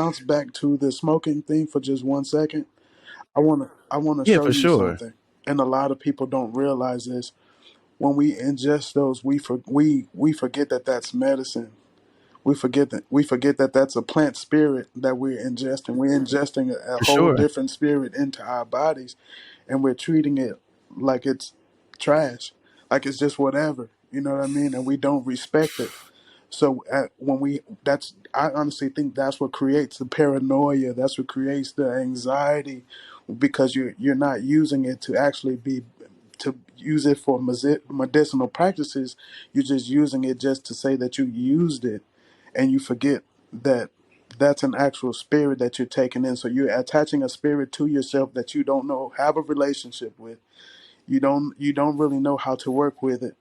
bounce back to the smoking thing for just 1 second, I wanna Yeah, show for you sure. something, and a lot of people don't realize this. When we ingest those, we forget that that's medicine. We forget that that's a plant spirit that we're ingesting. We're ingesting a For whole sure. different spirit into our bodies, and we're treating it like it's trash, like it's just whatever. You know what I mean? And we don't respect it. So when we, that's, I honestly think that's what creates the paranoia. That's what creates the anxiety, because you're not using it to actually be, to use it for medicinal practices. You're just using it just to say that you used it, and you forget that that's an actual spirit that you're taking in. So you're attaching a spirit to yourself that you don't know, have a relationship with. You don't really know how to work with it.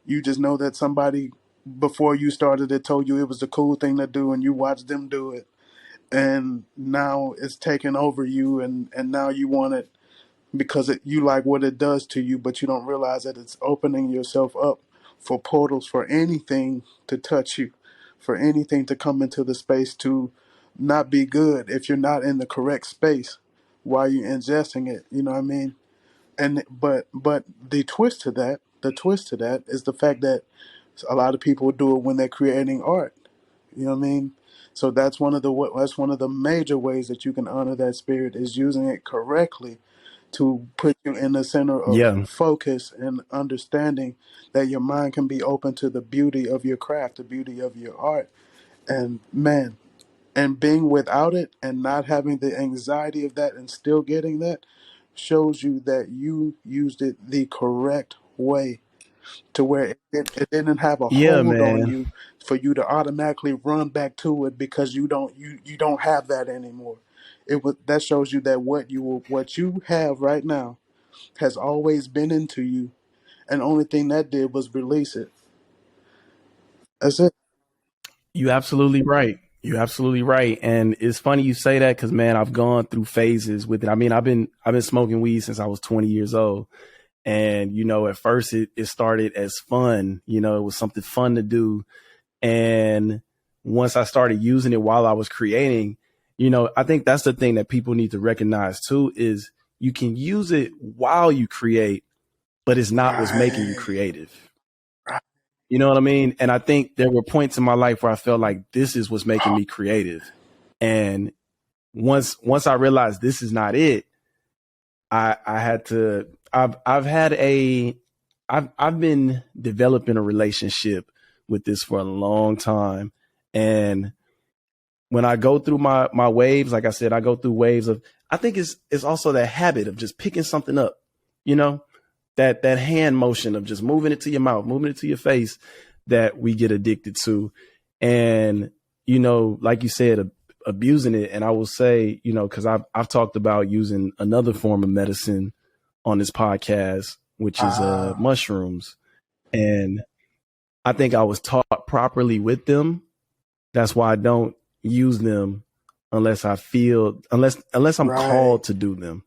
You just know that somebody before you started it told you it was the cool thing to do, and you watched them do it, and now it's taken over you, and now you want it because you like what it does to you, but you don't realize that it's opening yourself up for portals for anything to touch you, for anything to come into the space to not be good if you're not in the correct space while you're ingesting it. You know what I mean? And but the twist to that is the fact that a lot of people do it when they're creating art. You know what I mean? So that's one of the major ways that you can honor that spirit, is using it correctly to put you in the center of Yeah. focus and understanding that your mind can be open to the beauty of your craft, the beauty of your art. And man, and being without it and not having the anxiety of that and still getting that shows you that you used it the correct way, to where it didn't have a Yeah, hold on man. you for you to automatically run back to it because you don't have that anymore. That shows you that what you have right now has always been into you, and only thing that did was release it. That's it. You absolutely right. You're absolutely right. And it's funny you say that because man, I've gone through phases with it. I mean, I've been smoking weed since I was 20 years old. And, at first it started as fun, it was something fun to do. And once I started using it while I was creating, I think that's the thing that people need to recognize too, is you can use it while you create, but it's not what's making you Right. creative. You know what I mean? And I think there were points in my life where I felt like this is what's making me creative. And once I realized this is not it, I had to I've been developing a relationship with this for a long time. And when I go through my waves, like I said, I go through waves of, I think it's also that habit of just picking something up, you know, that hand motion of just moving it to your mouth, moving it to your face, that we get addicted to. And, like you said, abusing it. And I will say, cause I've talked about using another form of medicine on this podcast, which is Ah, mushrooms. And I think I was taught properly with them. That's why I don't use them unless I'm right. called to do them.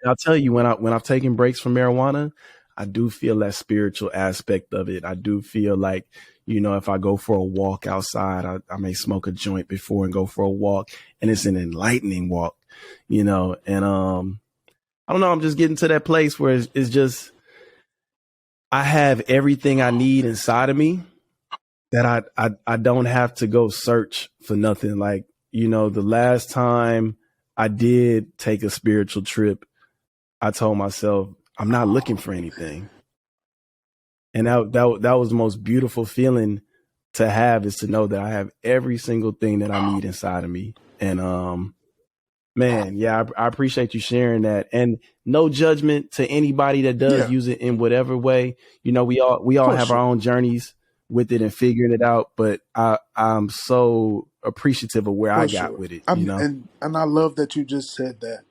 And I'll tell you, when I've taken breaks from marijuana, I do feel that spiritual aspect of it. I do feel like, if I go for a walk outside, I may smoke a joint before and go for a walk, and it's an enlightening walk, and I don't know, I'm just getting to that place where it's just, I have everything I need inside of me, that I don't have to go search for nothing. Like, the last time I did take a spiritual trip, I told myself, I'm not looking for anything. And that was the most beautiful feeling to have, is to know that I have every single thing that I need inside of me. And man, yeah, I appreciate you sharing that. And no judgment to anybody that does Yeah, use it in whatever way. We all for have our sure. own journeys with it and figuring it out. But I'm so appreciative of where I For got sure. with it. And I love that you just said that.